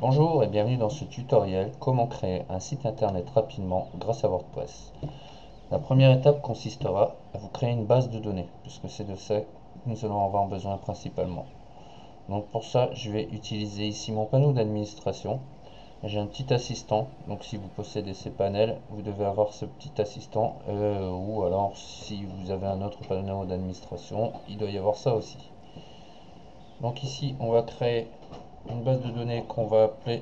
Bonjour et bienvenue dans ce tutoriel comment créer un site internet rapidement grâce à WordPress. La première étape consistera à vous créer une base de données puisque c'est de ça que nous allons avoir besoin principalement. Donc pour ça je vais utiliser ici mon panneau d'administration. J'ai un petit assistant, donc si vous possédez ces panels vous devez avoir ce petit assistant ou alors si vous avez un autre panneau d'administration il doit y avoir ça aussi. Donc ici on va créer une base de données qu'on va appeler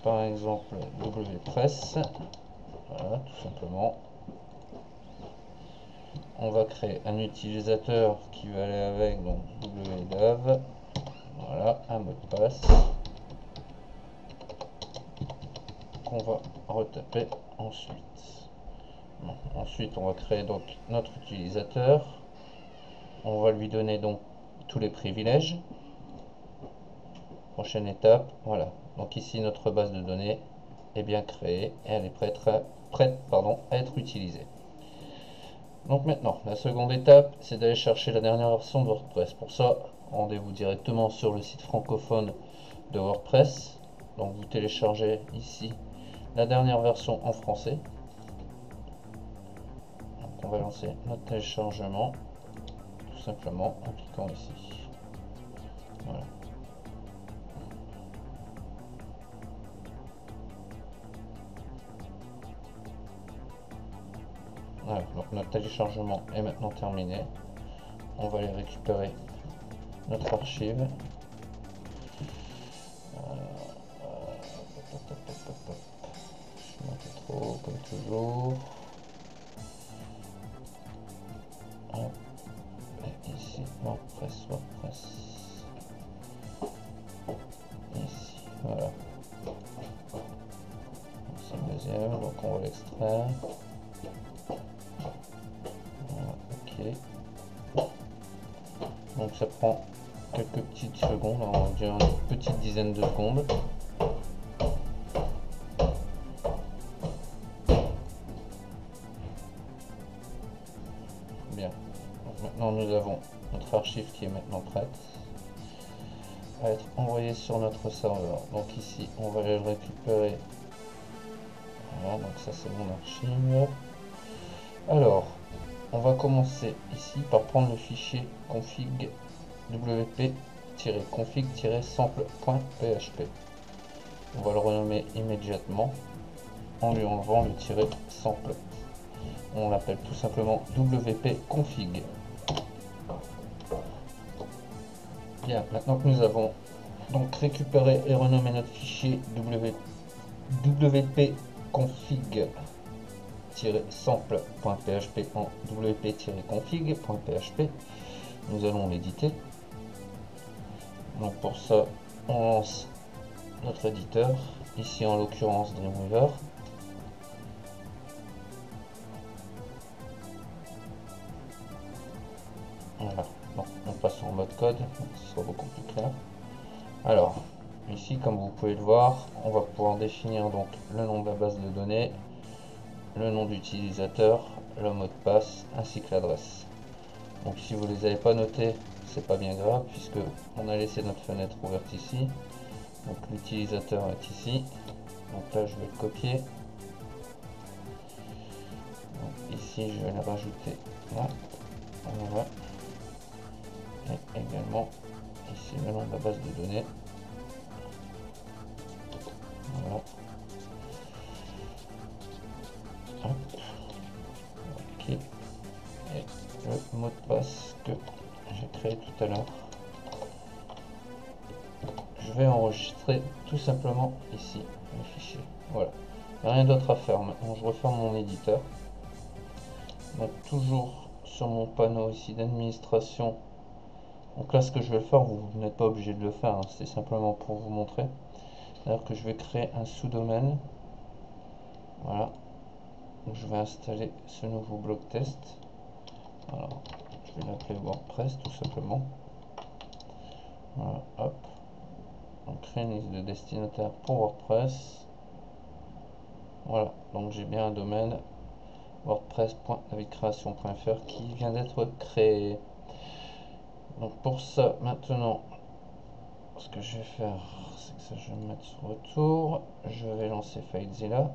par exemple WPress. Voilà, tout simplement. On va créer un utilisateur qui va aller avec, donc wdav. Voilà, un mot de passe qu'on va retaper ensuite. Bon, ensuite, on va créer donc notre utilisateur. On va lui donner donc tous les privilèges. Prochaine étape, voilà. Donc ici, notre base de données est bien créée et elle est prête à être utilisée. Donc maintenant, la seconde étape, c'est d'aller chercher la dernière version de WordPress. Pour ça, rendez-vous directement sur le site francophone de WordPress. Donc vous téléchargez ici la dernière version en français. Donc on va lancer notre téléchargement, tout simplement en cliquant ici. Voilà. Voilà, donc notre téléchargement est maintenant terminé. On va aller récupérer notre archive. Je monte trop comme toujours. Et ici, WordPress. Ici, voilà. C'est le deuxième, donc on va l'extraire. Voilà, ok. Donc ça prend quelques petites secondes, on va dire une petite dizaine de secondes. Bien. Donc maintenant nous avons notre archive qui est maintenant prête à être envoyée sur notre serveur. Donc ici on va aller le récupérer. Voilà, donc ça c'est mon archive. Alors, on va commencer ici par prendre le fichier config wp-config-sample.php. On va le renommer immédiatement en lui enlevant le "sample". On l'appelle tout simplement wp-config. Bien, maintenant que nous avons donc récupéré et renommé notre fichier wp-config-sample.php en wp-config.php, nous allons l'éditer. Donc pour ça, on lance notre éditeur, ici en l'occurrence Dreamweaver. Voilà, donc on passe en mode code, ce sera beaucoup plus clair. Alors, ici comme vous pouvez le voir, on va pouvoir définir donc le nom de la base de données, le nom d'utilisateur, le mot de passe ainsi que l'adresse. Donc si vous ne les avez pas notés, c'est pas bien grave puisque on a laissé notre fenêtre ouverte ici. Donc l'utilisateur est ici. Donc là je vais le copier. Donc ici je vais le rajouter là. Voilà. Et également ici le nom de la base de données. Voilà. Hop. Ok. Et le mot de passe que j'ai créé tout à l'heure. Je vais enregistrer tout simplement ici le fichier. Voilà. Il n'y a rien d'autre à faire. Maintenant je referme mon éditeur. Donc toujours sur mon panneau ici d'administration. Donc là ce que je vais faire, vous n'êtes pas obligé de le faire, hein, c'est simplement pour vous montrer. C'est-à-dire que je vais créer un sous-domaine. Voilà. Donc je vais installer ce nouveau bloc test. Alors, je vais l'appeler WordPress tout simplement. Voilà, hop. On crée une liste de destinataires pour WordPress. Voilà, donc j'ai bien un domaine wordpress.navidcreation.fr qui vient d'être créé. Donc pour ça, maintenant, ce que je vais faire, c'est que ça, je vais me mettre sur retour. Je vais lancer FileZilla.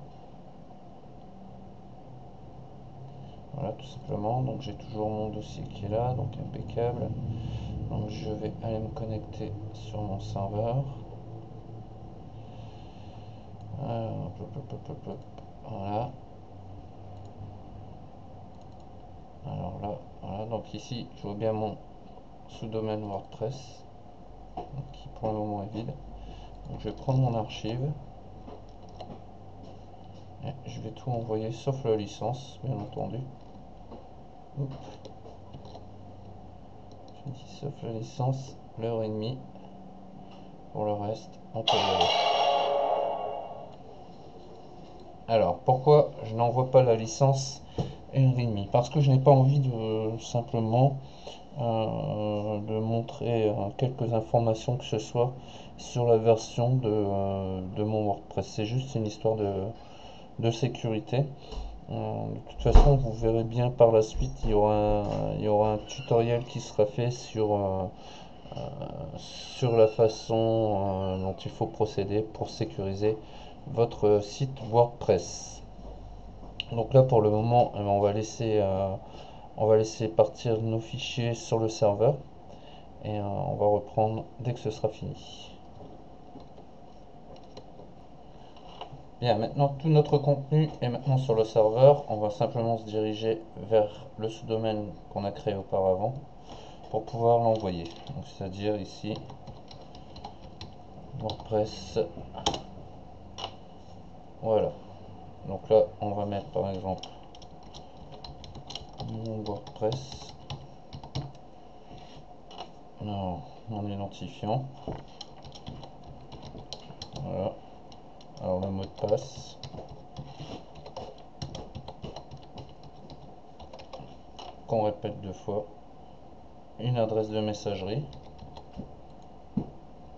Voilà, tout simplement. Donc j'ai toujours mon dossier qui est là, donc impeccable. Donc je vais aller me connecter sur mon serveur. Alors, voilà. Alors là, voilà. Donc ici, je vois bien mon sous-domaine WordPress, donc qui pour le moment est vide. Donc je vais prendre mon archive. Et je vais tout envoyer sauf la licence, bien entendu. Oups. Je dis sauf la licence, l'heure et demie. Pour le reste, on peut y aller. Alors, pourquoi je n'envoie pas la licence une README? Parce que je n'ai pas envie de simplement de montrer quelques informations que ce soit sur la version de mon WordPress. C'est juste une histoire de sécurité. De toute façon, vous verrez bien par la suite, il y aura un tutoriel qui sera fait sur la façon dont il faut procéder pour sécuriser votre site WordPress. Donc là, pour le moment, on va laisser partir nos fichiers sur le serveur et on va reprendre dès que ce sera fini. Bien, maintenant tout notre contenu est maintenant sur le serveur. On va simplement se diriger vers le sous-domaine qu'on a créé auparavant pour pouvoir l'envoyer. Donc c'est-à-dire ici WordPress. Voilà. Donc là, on va mettre par exemple mon WordPress. Non, mon identifiant. Voilà. Alors le mot de passe. Qu'on répète 2 fois. Une adresse de messagerie.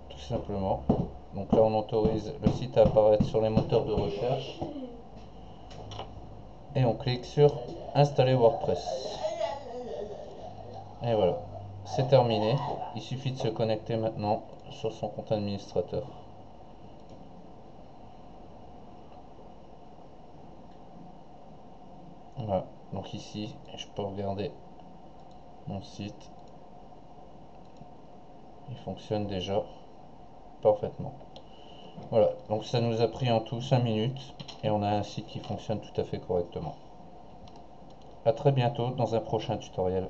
Tout simplement. Donc là, on autorise le site à apparaître sur les moteurs de recherche. Et on clique sur installer WordPress. Et voilà, c'est terminé. Il suffit de se connecter maintenant sur son compte administrateur. Voilà, donc ici, je peux regarder mon site. Il fonctionne déjà parfaitement. Voilà, donc ça nous a pris en tout 5 minutes et on a un site qui fonctionne tout à fait correctement. A très bientôt dans un prochain tutoriel.